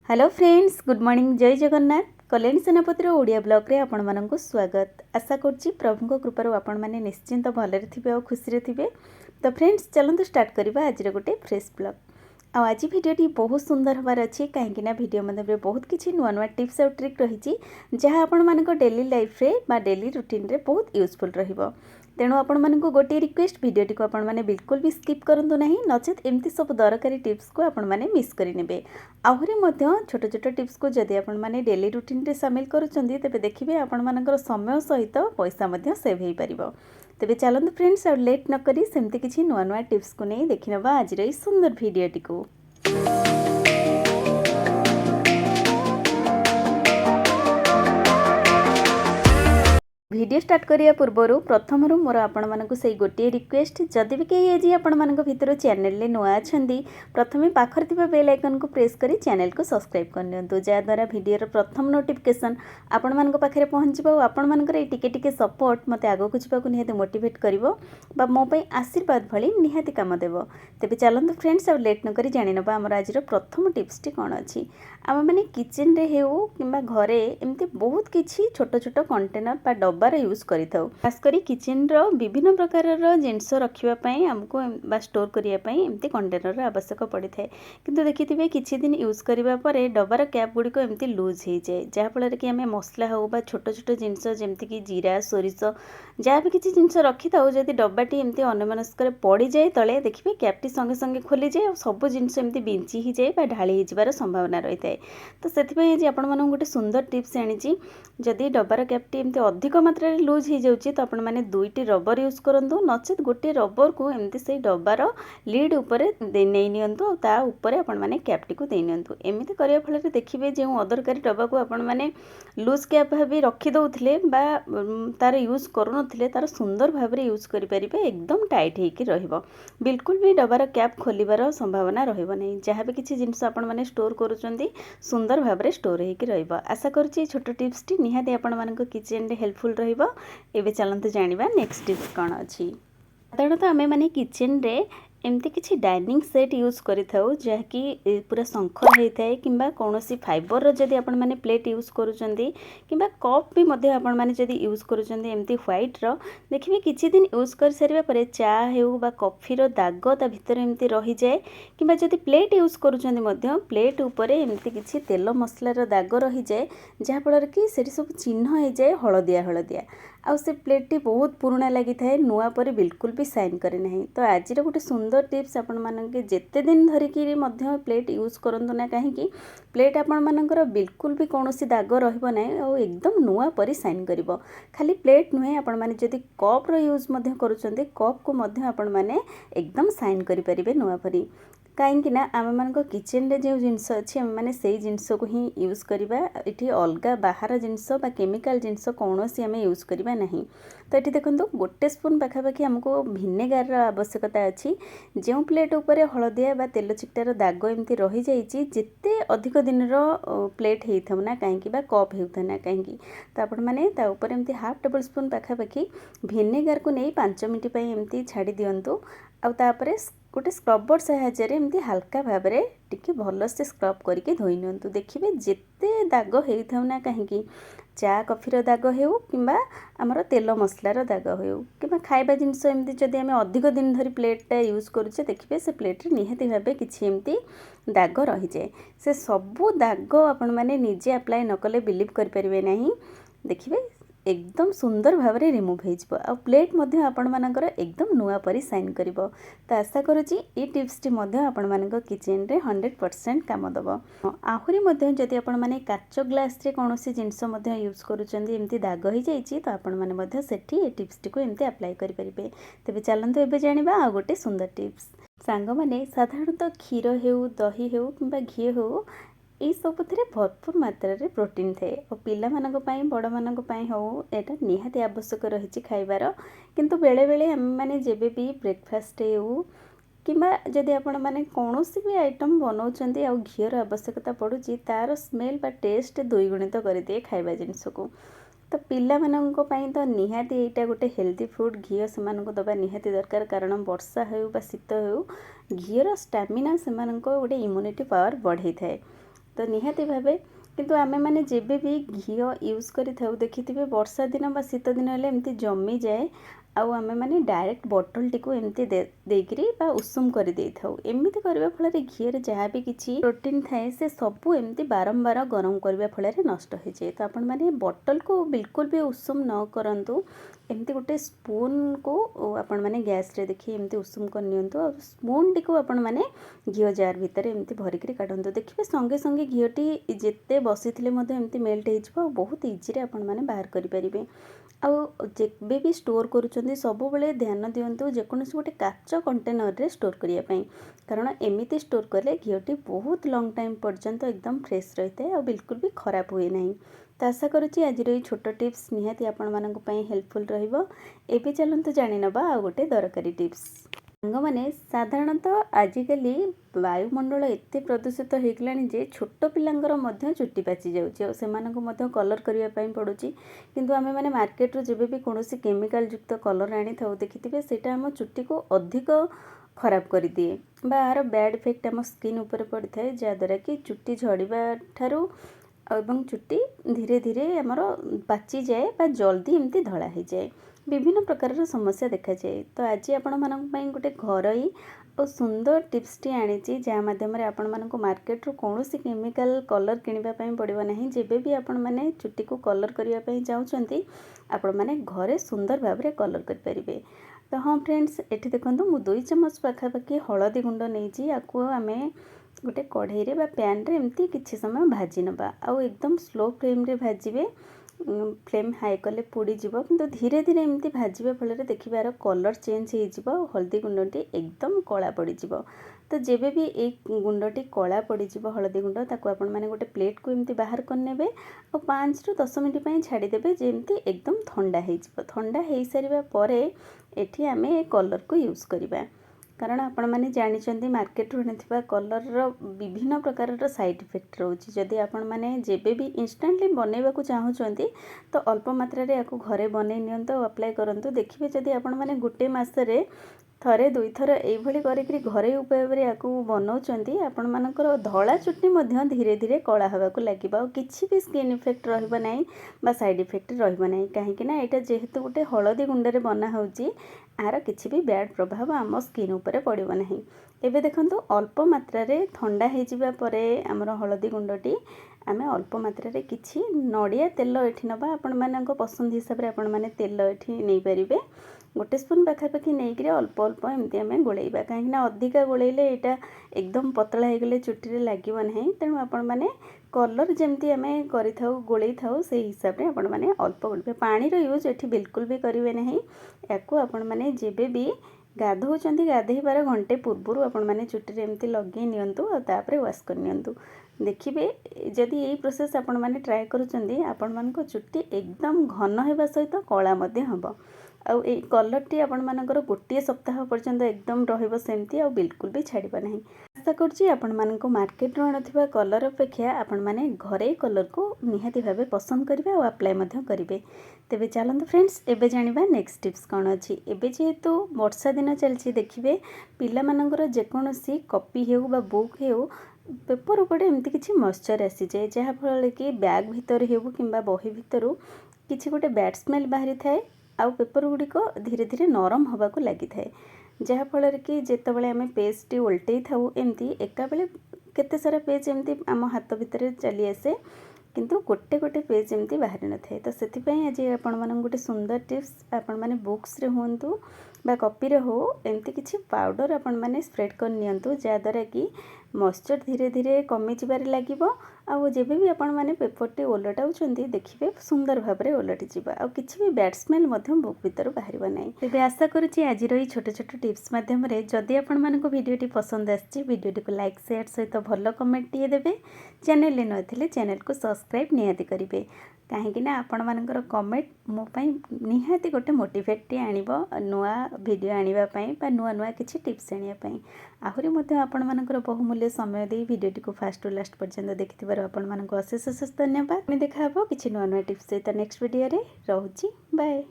Hello friends, good morning. जय Jagannath. Kalyani सेनापतिर Odia blog रे आपण माननकु स्वागत। आशा करछि प्रभु कृपारु आपण माने निश्चिंत भलरे थिबे और खुशी थिबे। तो फ्रेंड्स, चलंतु स्टार्ट करबा आज गोटे फ्रेश ब्लॉग। आज भिडियोटी बहुत सुंदर हबार अच्छी कहीं भिडियो मतलब बहुत किसी नुआ नुआ टिप्स और ट्रिक रही जहाँ आपण मानक डेली लाइफ रे बा डेली रूटीन रे बहुत यूजफुल रहिबो। तेणु आपण मानक गोटे रिक्वेस्ट, भिडियोटी को आपण माने बिल्कुल भी स्किप करंतु नहीं, नचेत एमती सब दरकारी टिप्स को आपण माने मिस करि नेबे। आहुरी मध्य छोट छोट टिप्स को जदि आपण माने डेली रूटीन रे शामिल करूछंती तेबे देखिबे आपण मानकर समय सहित पैसा मध्य सेव हेई परिबो। तेबे चलंतु फ्रेंड्स, और लेट न करी सेमती किछि नुआ नुआ टिप्स को नहीं देखिनबा आज रे सुंदर भिडियोटी को। वीडियो स्टार्ट करिया पूर्वर प्रथम मोर आपण मानक से गोटे रिक्वेस्ट, जदि भी कहीं आज आपण मानक भितर चैनल रे नुआ अछंदी प्रथमे पाखर थिबा बेल आइकन को प्रेस करी चैनल को सब्सक्राइब कर नियंतु, जा द्वारा वीडियो रो प्रथम नोटिफिकेशन आपण मानक पाखरे पहुंच जिवो। आपण मानकर टिके टिके सपोर्ट मते आगो को जिबाकू निहाती मोटिवेट करिवो बा मो पई आशीर्वाद भली निहाती काम देबो। तेबे चलंतु फ्रेंड्स, अब लेट न करी जानि नबा हमर आज रो प्रथम टिप्स टी कोन अछि। आम माने किचन रे हेउ किंबा घरे एमती बहुत किछि छोट छोट कंटेनर बा डब्बार यूज करिथाउ। खास करी किचन रो विभिन्न प्रकार रो जिंस रखिबा पई हमको बा स्टोर करिया पई एमती कंटेनर रो आवश्यक पड़ी थाए। किंतु देखिथिबे किछि दिन यूज करिबा परे डब्बार कैप गुडी को एमती लूज हे जाय, जहा फल रे कि हमें मसला हो बा छोट छोट जिंस जेमती कि जीरा सोरिष जहाँ भी किछि जिंस रखि थाउ, जदि डब्बाटी एमती अन्यमनस्कर पड़ी जाए तले देखिबे कैपटी संगे संगे खोली जाए और सब जिंस एमती बिंची ही जाए बा ढाली हिजबार संभावना रही थाए। तो सेथिपई आज आपण मानक गोटे सुंदर टिप्स आनिछि। जदि डब्बार कैपटी एमती अधिक मात्रा रे लूज हो जाउछि तो आपण माने दुईटी रबर यूज करंतु, नचेत गोटे रबर को एमती से डब्बार लीड ऊपर नै नियंतु, ता ऊपर आपण माने कैपटी को दे नियंतु। एमिति करिया फल रे देखिबे जे अदरकारी डब्बा को आपण माने लूज कैप भाबी रखि दउथिले बा तार यूज करू नथिले, तार सुंदर भाबरे यूज करि परिबे, एकदम टाइट हेकि रहिबो। बिल्कुल भी डब्बार कैप खोलिबार संभावना रहिबो नै। जहाँ भी किछि जिंस आपण माने स्टोर करूचंदी सुंदर भाबरे स्टोर हेकि रहिबो। आशा करछि छोट टिप्स टी निहाती आपण मानक किचन रे हेल्पफुल रहिबो। एबे चलंतु जानिबा नेक्स्ट टिप्स कोन अछि। साधारणतः आमे माने किचन रे एमती किछि डाइनिंग सेट यूज करिथाउ जहा कि पूरा शंखर होता है, किंबा कौनसी फाइबर रो जदि आपण माने प्लेट यूज करूचंदी किंबा कप भी मध्य आपण माने जदि यूज करूचंदी एमती व्हाइट रो, देखिबे किछि दिन यूज कर सारिबा परे चा हेउ बा कॉफी रो दाग ता भितर एमती रहि जाए, किंबा जदि प्लेट यूज करूचंदी मध्य प्लेट ऊपरे एमती किछि तेल मसला रो दाग रहि जाए, जहा फल कि सेठी सब चिन्ह हो जाए हलदिया हलदिया, आउ से प्लेट बहुत पुराना लगी थाए, नुआ पर बिल्कुल भी साइन करे नहीं। तो आज गोटे सुंदर टिप्स आपण मानके जेते दिन धरिकी मध्य प्लेट यूज करंतु ना, कहीं प्लेट आपण मानकर बिल्कुल भी कौनसी दाग रहिबो नहीं और एकदम नुआ परी साइन करिवो। खाली प्लेट नुहे, आपण माने जदि कप रो यूज मध्य करूचंदी कप को मध्य आपण माने एकदम साइन करि परिबे नुआ परी। कहीं आम मान किचन रे जो जिनस अच्छी आम मैंने से जिनस को ही यूज करवा, ये अलग बाहर जिनस बा केमिकल जिनस कौन सी आम यूज करवा नहीं। तो ये देखो गोटे स्पून पाखापाखि आमको भिनेगार आवश्यकता अच्छी। जो प्लेट उपर हलदिया बा तेल चिकटार दाग एमती रही जाइए, जिते अधिक दिन प्लेट होता ना कहीं कप होता ना कहीं, तो आपण मैंने एमती हाफ टेबल स्पून पाखापाखि भिनेगार को नहीं 5 मिनट एमती छाड़ी दिंतु। आउे गोटे स्क्रबर साहाय्य एमती हल्का भाव में टिके भल से स्क्रब करके धोई नियंतु। देखिए जिते दाग होता ना कहीं, चा कॉफीर दाग हो किंबा आमर तेल मसलार दाग हो कि खाइबा जिनस एमती जदि आम अधिक दिन धरी प्लेटा यूज करुचे, देखिए से प्लेट निहाती भाव किसी एमती दाग रही जाए। से सबू दाग आपण मैंने निजे अप्लाई न कले बिलीव करें नहीं। देखिए एकदम सुंदर भाव में रिमूव हो आ प्लेट मध्य आपण मानकर एकदम नुआ परी साइन करिवो। तो आशा करुच्ची ये टिप्स टी मध्य आपण मानक किचन रे 100% काम दबो। आहुरी मध्य जदि आपण माने काच ग्लास रे कोनोसी जिंस मध्य यूज करूचंदी एमती दाग हो जाइछि, तो आपण माने मध्य सेठी ये टिप्स टी को एमती अप्लाई करि परिबे। तबे चलंतु एबे जानिबा आ गोटे सुंदर टिप्स। सांग माने साधारणतः क्षीर हेउ दही हेउ किंबा घी हेउ यही सबुथिरे भरपूर मात्रा रे प्रोटीन थाए और पिला मानक पई बड़ मानक पई हो एटा निहाती आवश्यक रहिछि खाइबार। किंतु बेले बेले हम माने जेबे भी ब्रेकफास्ट हेउ किंबा जदि आपण माने कौनसी भी आइटम बनाउचंदी आ घीर आवश्यकता पड़ुची, तार स्मेल बा टेस्ट द्विगुणित कर दिए खाइबा जिनस को। तो पिला मानक पई तो निहाती एटा गोटे हेल्दी फूड घी से दबा निहाती दरकार, कारण वर्षा हो बा शीत हो घीर स्टामिना से गोटे इम्यूनिटी पावर बढ़ाई थाए। तो निहाती भावे किंतु आमे माने जेबे भी घी यूज करि थाउ देखिथिबे वर्षा दिन बा शीत दिन हेले एमती जमी जाए आउ आमे माने डायरेक्ट बोतल टी को एमती देकरी बा उषुम कर दे थाउ। एमती करबा फल रे घी रे जहाँ भी किछि प्रोटीन थाए से सबु एमती बारंबार गरम करबा फल रे नष्ट हो जाए। तो आपण माने बोतल को बिल्कुल भी उषुम न करंतु एमती गोटे स्पून को आपण माने गैस रे देखि एमती उषुम कर नियंतु और स्पून टी को आपण माने घी जार भितर एमती भरी करी काढंतु। देखिबे संगे संगे घी टी जेते बसिथिले मध्ये एमती मेल्ट हे जिवो बहुत इजी रे आपण माने बाहर करि परिबे। आउ जेबे भी स्टोर करूचंदी सब बेले ध्यान दियंतु जेकोनोसी गोटे काच कंटेनर रे स्टोर करिया पई, कारण एमिति स्टोर कले घीटी बहुत लॉन्ग टाइम पर्यंत एकदम फ्रेश रहिते और बिल्कुल भी खराब हुए नहीं। तो आशा करुच्ची आज छोट टिप्स निहाती आपण मानक पई हेल्पफुल रहिबो। एबे चलंतु जानि नबा आ गोटे दरकारी टिप्स। सांग माने साधारणतः आजिकली वायुमंडल एते प्रदूषित हो गलानी जे छोट पिलांगर मध्य चुट्टी पाची जाउची और सेमानंको मध्य कलर करिया पई पडुची। किंतु आमे माने मार्केट रो जेबे भी कोनोसी केमिकल युक्त कलर आनी थाउ देखिथिबे सेटा हम चुट्टी को अधिक खराब कर दिए बा आर बैड इफेक्ट हम स्किन ऊपर पड़ी थाए जहाँद्वारा कि चुट्टी झड़ीबा ठारू एवं चुट्टी धीरे धीरे आमर पाची जाए बा जल्दी एमती धड़ा हो जाए, विभिन्न प्रकार समस्या देखा जाए। तो आज आपण मानक पई गोटे घरोई और सुंदर टिप्स टी आनी जहाँ माध्यम आपण मानक मार्केट रू कौनसी केमिकल कलर किनिबा पई पड़िबो नाही। जेबे भी आपण माने चुट्टी को कलर करिया पई चाहुचंती आपण माने घरे सुंदर भाव रे कलर कर परिबे। तो हाँ फ्रेंड्स एठी देखंतु मु 2 चम्मच पाखापाखि हळदी गुंड नहीं आपको आमे गोटे कढ़ई रे बा पैन रे एमती किछि समय भाजी नबा आउ एकदम स्लो फ्लेम रे भाजिबे। फ्लेम हाई कले पोड़ी जीवो किंतु धीरे धीरे एमती भाजिबा फल रे देखिबार कलर चेंज हो जिवो, हल्दी गुंडटी एकदम कला पड़ी जिवो। तो जेबे भी एक गुंडटी कला पड़ी जिवो हल्दी गुंड ताको आपण माने गोटे प्लेट को एमती बाहर कर नेबे और 5 ରୁ 10 मिनिट पई छाड़ी देबे जेमती एकदम ठंडा हो जिवो। ठंडा हो सारिबा परे एठी आमे कलर को यूज करिबा, कारण आपण माने जानिचंदी मार्केट रू आनिथिबा कलर रो विभिन्न प्रकार रो साइड इफेक्ट रहउची। जदि आपण माने जेबे भी इंस्टेंटली बनेबा को चाहुचंती तो अल्प मात्रा रे याको घरे बनै नियंतो अप्लाई करंतु। देखिबे जदि आपण माने गोटे मास रे थरे दुई थर एई भली करिकरी घरे उपाय रे याको बनाउचंती आपण मानकर धळा चुट्टी मध्य धीरे धीरे कला हवा को लागिबा और किछि भी स्किन इफेक्ट रहइबा नाही बा साइड इफेक्ट रहइबा नाही। काहे कि ना एटा जेहेतु गोटे हळदी गुंड रे बना होउची आर किछि भी बैड प्रभाव आम स्किन ऊपर पड़िबो नाही। एबे देखंतु अल्प मात्रा रे ठंडा हे जिबा परे हमर हळदी गुंडटी आमे अल्प मात्रा रे किछि नडिया तेल एठी नबा आपण मानक पसंद हिसाब रे आपण माने तेल एठी नै परिबे। गोटे स्पून पाखापाखि नहीं अल्प अल्प एमती आम गोलैबा, कहीं अधिका गोलैले यहाँ एकदम पतला हो गले चुट्टी रे लागिबो नहीं। तेणु आपण माने कलर जमती आम कर गोलै थाउ से हिसाब रे आपण माने अल्प गोलबे। पानी रो यूज एठी बिल्कुल भी करिवे नहीं। याकू आपण माने जेबे भी गाधौचंती गाधेबार घंटे पूर्व आपण माने चुट्टी रे एमती लगे नियंतु और तापरे वॉश कर नियंतु। देखिबे जदि यही प्रोसेस आपण माने ट्राई करूचंती आपण मानको चुट्टी एकदम घन हेबा सहित कला मध्ये हबो आउ ए कलर टी आपण मानकर गोटे सप्ताह पर्यंत एकदम रहिबो सेमती और बिल्कुल भी छाड़िबा नहीं। आशा करछि आपण मानको मार्केट रो आनुथिबा कलर अपेक्षा आपण माने घरे कलर को निहाती भाबे पसंद करिवे और अप्लाई मध्य करिवे। तेबे चलंतु फ्रेंड्स एबे जानिबा नेक्स्ट टिप्स कोन अछि। एबे जेहेतु वर्षा दिन चलछि देखिबे पिला मानकर जेकोनोसी कॉपी हेउ बा बुक हेउ पेपर ऊपर एमती किछि मॉइस्चर आसी जाए जहाँ फल कि बैग भितर हेउ किंबा बही भितरु किछि गोटे बैड स्मेल बाहरी थाए आउ पेपर गुड़िक धीरे धीरे नरम हवा को लगी थाए जहाँफल कि जितेबाला आम पेज टी उल्टे थाऊ एमती एका बेले केते सारा पेज एमती आम हाथ भितर चली आसे किंतु गोटे गोटे पेज एमती बाहरी न थाए। तो सेथिपई आज आपण मानन गोटे सुंदर टिप्स आपण माने बुक्स रे होंतु बा कॉपी रे हो एमती किछि पाउडर आपण माने स्प्रेड कर नियंतु जहाँद्वारा कि मॉइस्चर धीरे धीरे कमी जिबार लागिबो आउ जेबे भी आपण माने पेपर टी ओलटाउचंती देखिबे सुंदर भाव रे ओलटि जिबा आउ किछि भी बैड स्मेल मध्य बुक भीतर बाहरिबो नै। तेबे आशा करूछि आज रही छोट छोट टिप्स माध्यम रे जदि आपण मानको वीडियो टी पसंद आछि वीडियो टी को लाइक शेयर सहित भलो कमेंट टी देबे। चैनल ले नथिले चैनल को सब्सक्राइब निहाती करिवे कहीं ना आपण मानकर कमेंट मो पई निहाती गोटे मोटिवेट टी आनिबो नुआ वीडियो आनिबा पई बा नुआ नुआ किछि टिप्स आनिबा पई। आहुरी मध्ये आपण मानकर बहुमूल्य समय दे वीडियो टी को फास्ट टू लास्ट पर्यंत देखिथिबार आपण मानको अशेष अशेष धन्यवाद। मैं देखा हबो किछि नुआ नुआ टिप्स सहित नेक्स्ट वीडियो रे रहउछि बाय।